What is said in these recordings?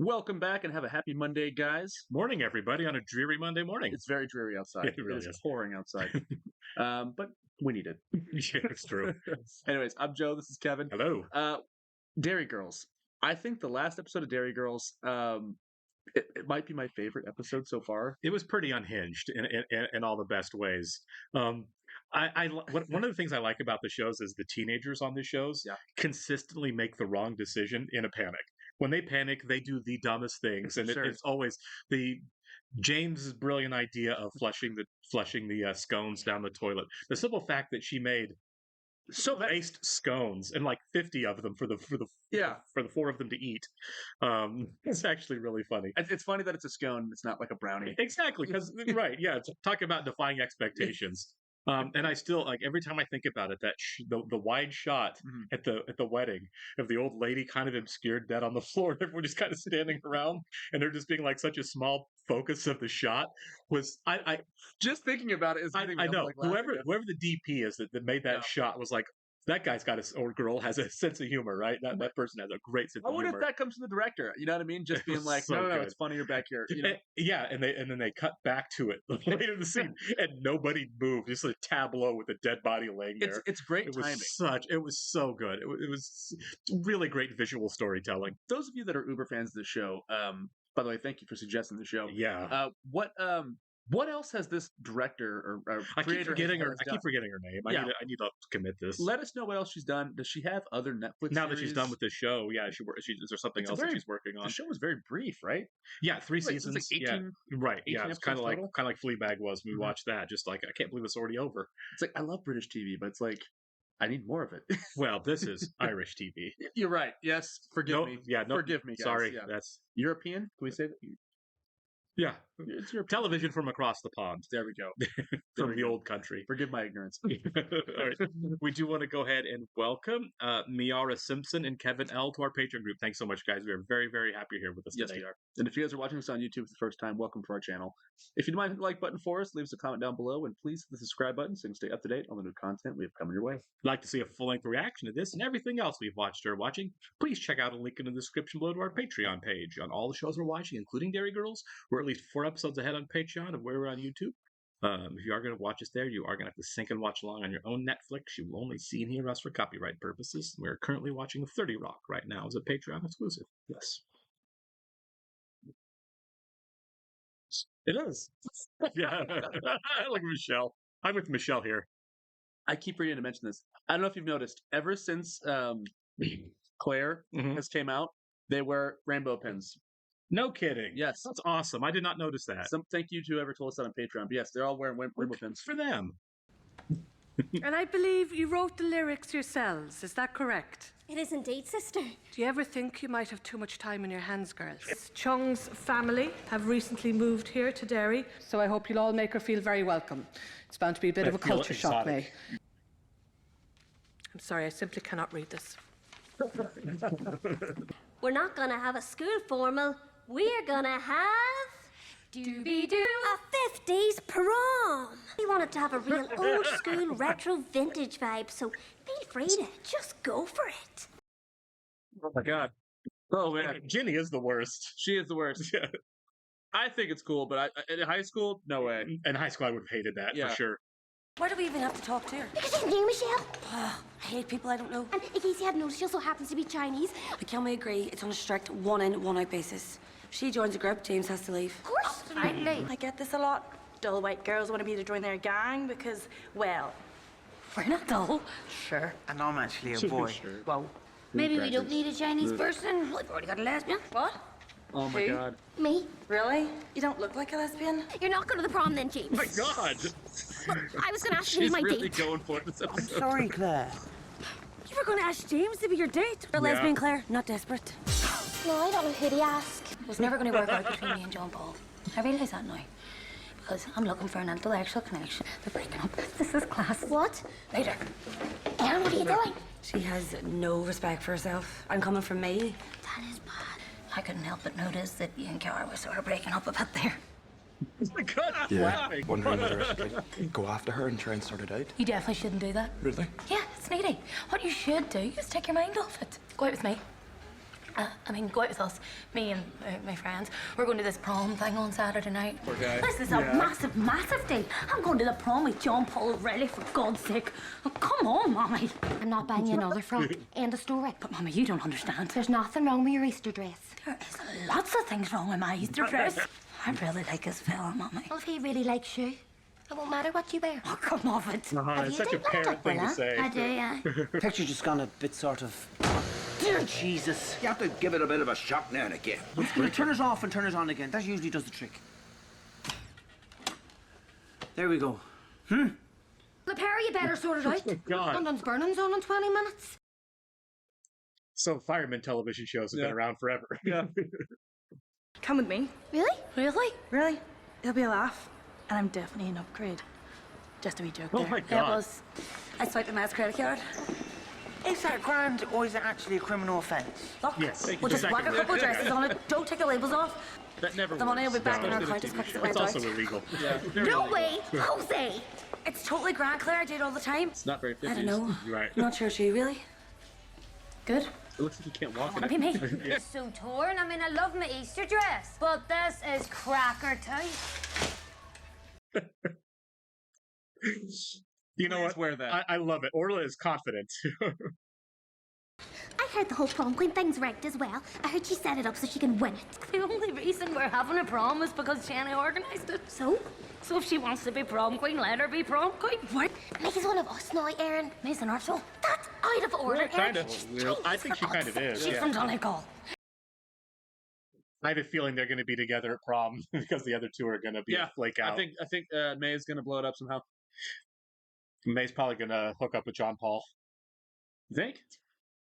Welcome back and have a happy Monday, guys. Morning, everybody, on a dreary Monday morning. It's very dreary outside. It really is. Pouring outside. But we need it. Yeah, it's true. Anyways, I'm Joe. This is Kevin. Hello. Derry Girls. I think the last episode of Derry Girls, it might be my favorite episode so far. It was pretty unhinged in all the best ways. One of the things I like about the shows is the teenagers on the shows consistently make the wrong decision in a panic. When they panic, they do the dumbest things, and it's always the James's brilliant idea of flushing the scones down the toilet. The simple fact that she made based scones and like 50 of them for the four of them to eat. It's actually really funny. It's funny that it's a scone. It's not like a brownie. Exactly, because right, yeah. Talk about defying expectations. And I still like every time I think about it, that the wide shot at the wedding of the old lady kind of obscured dead on the floor, and everyone just kind of standing around, and they're just being like such a small focus of the shot was I just thinking about it is I know like whoever the DP is that made that shot was like, that guy's got or girl has a sense of humor, right? That person has a great sense of humor. I wonder if that comes from the director. You know what I mean? Just being like, no, it's funnier back here. You know? And then they cut back to it later in the scene, and nobody moved. Just a tableau with a dead body laying there. It's great timing. It was so good. It was really great visual storytelling. Those of you that are uber fans of the show, by the way, thank you for suggesting the show. Yeah. What else has this director or I keep forgetting her name. Yeah. I need to commit this. Let us know what else she's done. Does she have other Netflix now series? that she's done with the show? Yeah, is there something else that she's working on? The show was very brief, right? Yeah, 3 seasons. Like 18, right. 18 it's kind of like Fleabag was when we watched that. Just like, I can't believe it's already over. It's like, I love British TV, but it's like, I need more of it. Well, this is Irish TV. You're right. Yes. Forgive me. Yeah. No, forgive me. Guys. Sorry. Yeah. That's European. Can we say that? Yeah, it's your television from across the pond. There we go. From the old country. Forgive my ignorance. All right. We do want to go ahead and welcome Miara Simpson and Kevin L. to our Patreon group. Thanks so much, guys. We are very, very happy you're here with us today. Yes, we are. And if you guys are watching us on YouTube for the first time, welcome to our channel. If you don't mind hitting the like button for us, leave us a comment down below, and please hit the subscribe button so you can stay up to date on the new content we have coming your way. If you'd like to see a full-length reaction to this and everything else we've watched or are watching, please check out a link in the description below to our Patreon page. On all the shows we're watching, including Derry Girls, we're at least 4 episodes ahead on Patreon of where we're on YouTube. If you are going to watch us there, you are going to have to sync and watch along on your own Netflix. You will only see and hear us for copyright purposes. We're currently watching 30 Rock right now as a Patreon exclusive. Yes. It is. Yeah. Like Michelle. I'm with Michelle here. I keep forgetting to mention this. I don't know if you've noticed, ever since Claire has came out, they wear rainbow pins. No kidding. Yes. That's awesome. I did not notice that. Thank you to whoever told us that on Patreon. But yes, they're all wearing rainbow pins. For them. And I believe you wrote the lyrics yourselves. Is that correct? It is indeed, sister. Do you ever think you might have too much time in your hands, girls? Chung's family have recently moved here to Derry, so I hope you'll all make her feel very welcome. It's bound to be a bit of a culture shock, May. I'm sorry, I simply cannot read this. We're not gonna have a school formal. We're gonna have... Doobie-doo! A 50s prom! We wanted to have a real old-school, retro, vintage vibe, so feel free to just go for it. Oh, my God. Oh, man. Ginny is the worst. She is the worst. Yeah. I think it's cool, but in high school, no way. In high school, I would have hated that, for sure. Why do we even have to talk to her? Because she's new, Michelle. I hate people I don't know. And in case you hadn't noticed, she also happens to be Chinese. But can we agree it's on a strict one-in, one-out basis? If she joins a group, James has to leave. Of course. Absolutely. I get this a lot. Dull white girls want to be to join their gang because, well, we're not dull. Sure. And I'm actually a boy. Sure. Well, maybe we don't need a Chinese person. We've already got a lesbian. What? Oh my God. Me. Really? You don't look like a lesbian? You're not going to the prom then, James. Oh my God. Well, I was going to ask you to be my She's really date. going for it this episode. sorry, Claire. You were going to ask James to be your date. You're a lesbian, Claire, not desperate. No, I don't know who to ask. It was never going to work out between me and John Paul. I realise that now. Because I'm looking for an intellectual connection. They're breaking up. This is class. What? Later. Aaron, what are you doing? She has no respect for herself. And coming from me. That is bad. I couldn't help but notice that you and Cara were sort of breaking up a bit there. Oh my God, I'm Yeah, laughing. wondering whether I should like, go after her and try and sort it out. You definitely shouldn't do that. Really? Yeah, it's needy. What you should do is take your mind off it. Go out with me. I mean, go out with us, me and my friends. We're going to this prom thing on Saturday night. Okay. This is a massive, massive deal. I'm going to the prom with John Paul, really, for God's sake. Oh, come on, Mommy. I'm not buying you another frock. End of story. But, Mommy, you don't understand. There's nothing wrong with your Easter dress. There is lots of things wrong with my Easter dress. I really like this fella, Mommy. Well, if he really likes you, it won't matter what you wear. Oh, come off it. It's such a parent thing to say. I do, yeah. Picture's just gone a bit sort of... Dear Jesus. You have to give it a bit of a shock now and again. You turn it off and turn it on again. That usually does the trick. There we go. The pair of you better sort it out. God. London's burning's on in 20 minutes. So fireman television shows have been around forever. Yeah. Come with me. Really? Really? Really? It'll be a laugh. And I'm definitely an upgrade. Just a wee joke Oh there. my It God. was. I swiped the man's credit card. Is that grand or is it actually a criminal offence? Look, Yes. we'll just whack a couple of dresses on it. Don't take the labels off. That never The money will be works. back in our Especially account in a as TV quick as show. it It's went also out. illegal. Yeah. Very No illegal. way, Jose. It's totally grand, Claire. I do it all the time. It's not very 50s. I don't know. You're right. I'm not sure, she really. Good. It looks like you can't walk in Wanna it. be me? It's so torn. I mean, I love my Easter dress, but this is cracker tight. You know Please what? wear that. I love it. Orla is confident. I heard the whole prom queen thing's rigged as well. I heard she set it up so she can win it. The only reason we're having a prom is because Jenny organised it. So? So if she wants to be prom queen, let her be prom queen. What? He's one of us now, Erin. Mason Arsenal. That's out of order, Kind Erin. of. She's I Chinese, think she for kind of God's is. She's Yeah. from Donegal. I have a feeling they're going to be together at prom because the other two are going to be flake out. I think May's gonna blow it up somehow. May's probably going to hook up with John Paul. You think?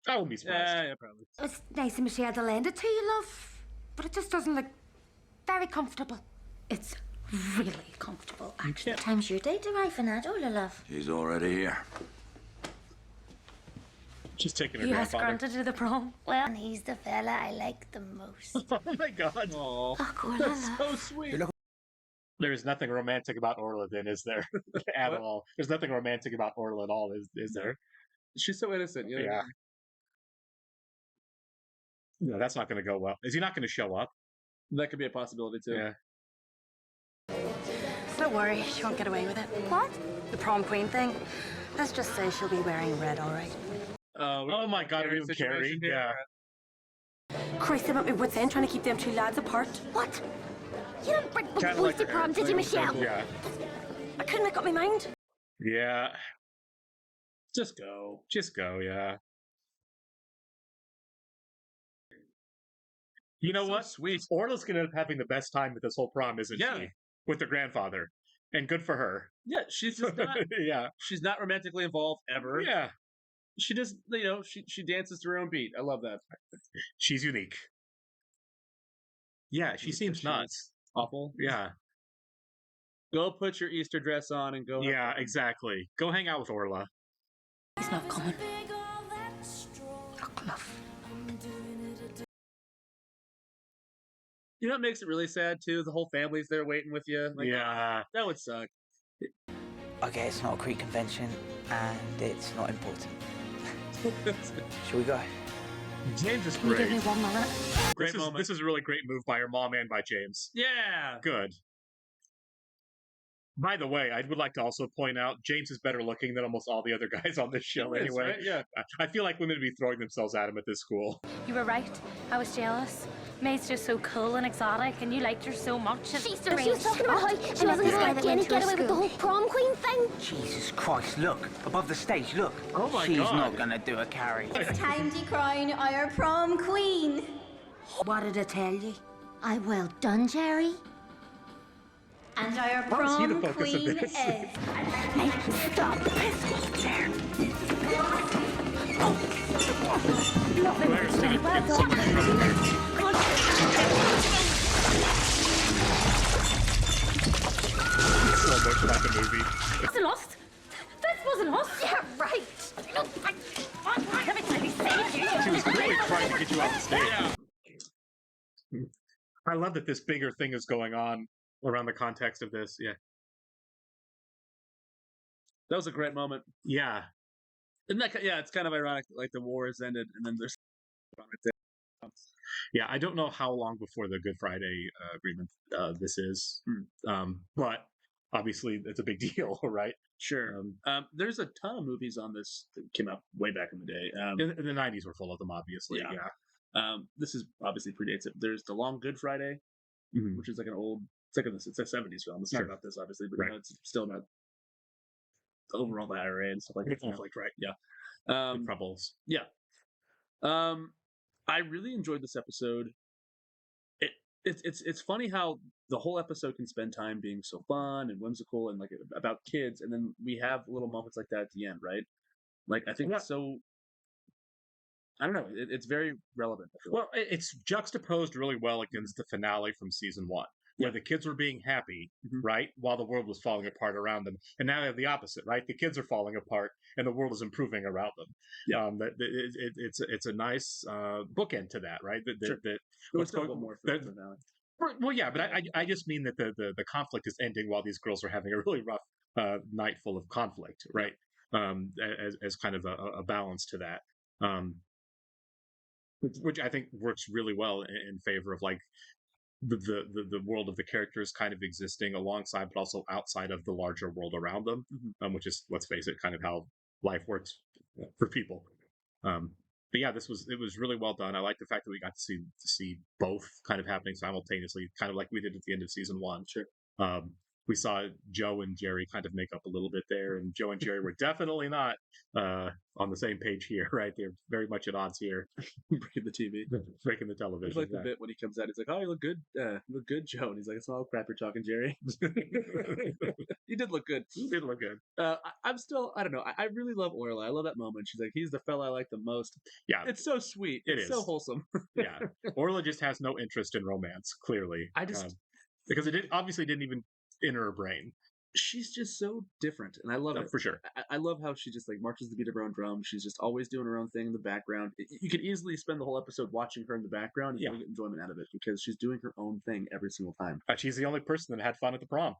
I wouldn't be surprised. Yeah, probably. It's nice of Michelle to lend it to you, love. But it just doesn't look very comfortable. It's really comfortable, actually. What time's your date arriving at, Ola, love? She's already here. She's taking her You asked grandfather. Grant to do the prom. Well, and he's the fella I like the most. Oh my God. Oh, Oh, Ola, that's love. so sweet. There's nothing romantic about Orla then, is there? At What? all. There's nothing romantic about Orla at all, is there? She's so innocent. You know? Yeah. No, that's not going to go well. Is he not going to show up? That could be a possibility too. Yeah. Don't worry, she won't get away with it. What? The prom queen thing. Let's just say she'll be wearing red, all right. Oh my God, Carrie even Carrie. situation here. Yeah. Christ, I'm at my wit's end trying to keep them two lads apart. What? You don't bring Kinda boys like to her prom, did you, Michelle? Yeah. I couldn't make up my mind. Yeah. Just go. Just go, yeah. You know So what? sweet. Orla's going to end up having the best time with this whole prom, isn't Yeah. she? With her grandfather. And good for her. Yeah, she's just not. Yeah. She's not romantically involved ever. Yeah. She just, you know, she dances to her own beat. I love that. She's unique. Yeah, she seems nuts. Awful. Yeah. Go put your Easter dress on and go. have Yeah, fun. exactly. Go hang out with Orla. He's not coming. Look, love. You know what makes it really sad too? The whole family's there waiting with you. Like, Yeah. that would suck. Okay, it's not a Crete convention and it's not important. Shall we go? James is Can you give great. me 1 minute? Great moment. This is a really great move by her mom and by James. Yeah. Good. By the way, I would like to also point out James is better looking than almost all the other guys on this show He is, anyway. right? Yeah. I feel like women would be throwing themselves at him at this school. You were right. I was jealous. May's just so cool and exotic, and you liked her so much. And She's she was talking about how she wasn't going to let Jenny get away with the whole prom queen thing. Jesus Christ, look. Above the stage, look. Oh my She's God. not gonna do a carry. It's time to crown our prom queen. What did I tell you? I well done, Jerry. And our How is he the prom focus of queen this? is. Hey, stop. Claire's gonna get so much trouble. So much like a movie. Was it lost? This wasn't lost. Yeah, right. She was really trying to get you off the stage. I love that this bigger thing is going on around the context of this. Yeah. That was a great moment. Yeah. Isn't that? Yeah, it's kind of ironic. Like the war has ended, and then there's right there. Yeah, I don't know how long before the Good Friday agreement this is, but obviously it's a big deal, right? Sure. There's a ton of movies on this that came out way back in the day. In the 90s were full of them, obviously. Yeah. This is obviously predates it. There's The Long Good Friday, which is like an old, it's a 70s film. It's not about this, obviously, but it's still about the overall the IRA and stuff like that. Conflict, right? Yeah. Troubles. Yeah. I really enjoyed this episode. It's funny how the whole episode can spend time being so fun and whimsical and like about kids, and then we have little moments like that at the end, right? Like I think so. I don't know. It's very relevant. I feel well, it's juxtaposed really well against the finale from season 1, where the kids were being happy, right, while the world was falling apart around them. And now they have the opposite, right? The kids are falling apart, and the world is improving around them. Yeah, it's a nice bookend to that, right? Let's go more for the finale. Well, yeah, but I just mean that the conflict is ending while these girls are having a really rough night full of conflict, right? As kind of a balance to that. Which I think works really well in favor of like the world of the characters kind of existing alongside, but also outside of the larger world around them, which is, let's face it, kind of how life works for people. But yeah, it was really well done. I like the fact that we got to see both kind of happening simultaneously, kind of like we did at the end of season 1. Sure. We saw Joe and Jerry kind of make up a little bit there, and Joe and Jerry were definitely not on the same page here, right? They're very much at odds here. Breaking the TV. Breaking the television. It's like the bit when he comes out, he's like, "Oh, you look good. Joe." And he's like, "It's all crap you're talking, Jerry." He did look good. He did look good. I'm still, I don't know. I really love Orla. I love that moment. She's like, "He's the fella I like the most." Yeah. It's so sweet. It's so wholesome. Yeah. Orla just has no interest in romance, clearly. Because it obviously didn't even enter her brain. She's just so different, and I love it. For sure. I love how she just like marches the beat of her own drum. She's just always doing her own thing in the background. You could easily spend the whole episode watching her in the background and you'll get enjoyment out of it because she's doing her own thing every single time. She's the only person that had fun at the prom.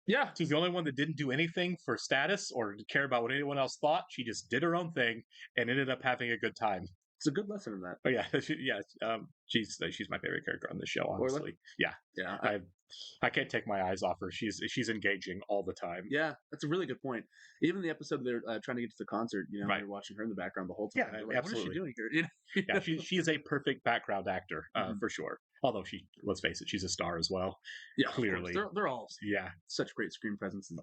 Yeah. She's the only one that didn't do anything for status or care about what anyone else thought. She just did her own thing and ended up having a good time. It's a good lesson in that. Oh yeah, she's my favorite character on this show, honestly. Orla? Yeah. I can't take my eyes off her. She's engaging all the time. Yeah, that's a really good point. Even the episode they're trying to get to the concert, you know, you're watching her in the background the whole time. Yeah, like, absolutely. What is she doing here? Yeah, she is a perfect background actor for sure. Although let's face it, she's a star as well. Yeah, clearly they're all such great screen presence and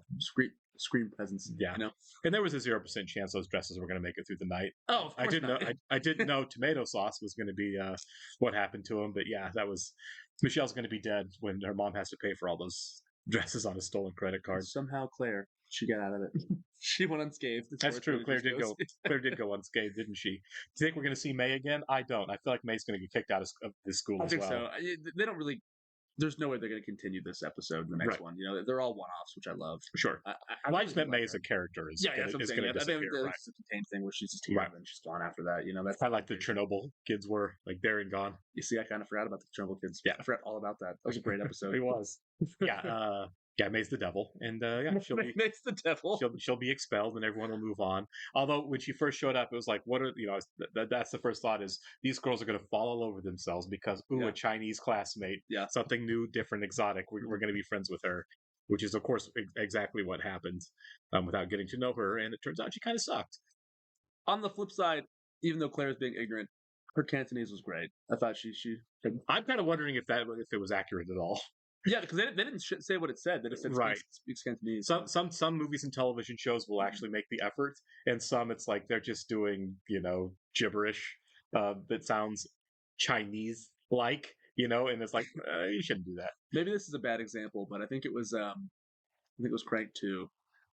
screen presence. Yeah, you know, and there was a 0% chance those dresses were going to make it through the night. Oh, of course I didn't know tomato sauce was going to be what happened to him, but yeah, that was Michelle's going to be dead when her mom has to pay for all those dresses on a stolen credit card. And somehow Claire, she got out of it. She went unscathed. That's true. Claire did go. Claire did go unscathed, didn't she? Do you think we're going to see May again? I don't. I feel like May's going to get kicked out of this school as well. I think so. They don't really. There's no way they're going to continue this episode in the next one. You know, they're all one-offs, which I love. Sure. I just meant May as a character is going to disappear. I think it's a contained thing where she's just here and then she's gone after that. You know, that's kind of like the Chernobyl kids were, like they're and gone. You see, I kind of forgot about the Chernobyl kids. Yeah, I forgot all about that. That was a great episode. It was. Yeah. Yeah, May's the devil, and she'll be May's the devil. She'll be expelled, and everyone will move on. Although when she first showed up, it was like, what are that's the first thought is these girls are going to fall all over themselves because a Chinese classmate, something new, different, exotic. We're going to be friends with her, which is of course exactly what happened. Without getting to know her, and it turns out she kind of sucked. On the flip side, even though Claire's being ignorant, her Cantonese was great. I thought she. I'm kind of wondering if it was accurate at all. Yeah, because they didn't say what it said. They just said speaks Cantonese. Some movies and television shows will actually make the effort, and some it's like they're just doing gibberish that sounds Chinese-like, and it's like you shouldn't do that. Maybe this is a bad example, but I think it was Crank 2.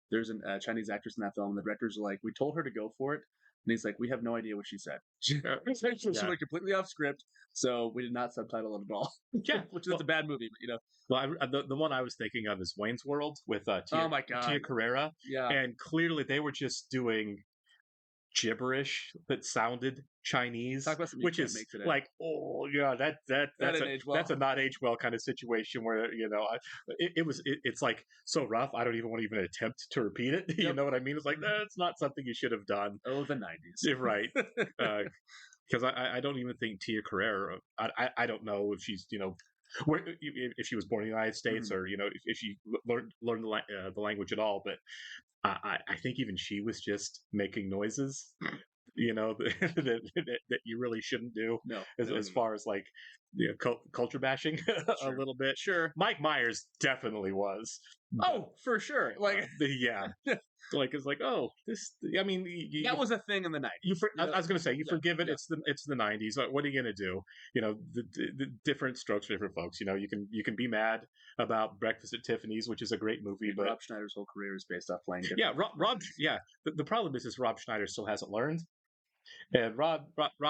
There's a Chinese actress in that film, and the directors are like, we told her to go for it. And he's like, we have no idea what she said. She went completely off script, so we did not subtitle it at all. Yeah, which is a bad movie, but Well, the one I was thinking of is Wayne's World with Tia Carrera. Yeah, and clearly they were just doing gibberish that sounded Chinese, which is like, oh yeah, that's a not age well kind of situation where it's like so rough. I don't even want to even attempt to repeat it. You know what I mean? It's like that's not something you should have done. Oh, the 90s, right? because I don't even think Tia Carrere. I don't know if she's if she was born in the United States or if she learned the language at all. But I think even she was just making noises. That you really shouldn't do. No, as far as like culture bashing a little bit. Sure, Mike Myers definitely was. Oh, for sure. Like, yeah. Like it's like, oh, this. I mean, that was a thing in the 90s. I was going to say, you forgive it. Yeah. It's the 90s. What are you going to do? The different strokes for different folks. You can be mad about Breakfast at Tiffany's, which is a great movie, but Rob Schneider's whole career is based off playing. Yeah, Rob. Yeah, the problem is Rob Schneider still hasn't learned. And Rob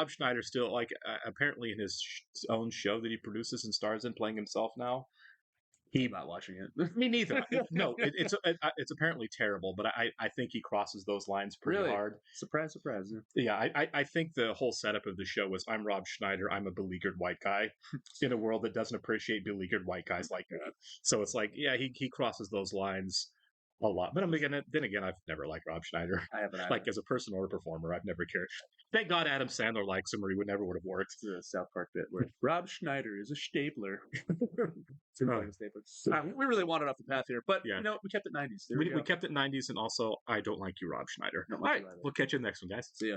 Schneider still, like, apparently in his own show that he produces and stars in, playing himself now. I'm not watching it. Me neither. No, it's apparently terrible, but I think he crosses those lines pretty hard. Surprise, surprise. Yeah, I think the whole setup of the show was I'm Rob Schneider, I'm a beleaguered white guy in a world that doesn't appreciate beleaguered white guys like that. So it's like, yeah, he crosses those lines a lot. But then again, I've never liked Rob Schneider. I haven't either. Like as a person or a performer, I've never cared. Thank God Adam Sandler likes him, or he would have worked. The South Park bit where Rob Schneider is a stapler. We really wanted off the path here, but we kept it 90s. We kept it 90s, and also I don't like you, Rob Schneider. All right, we'll catch you in the next one, guys. See ya.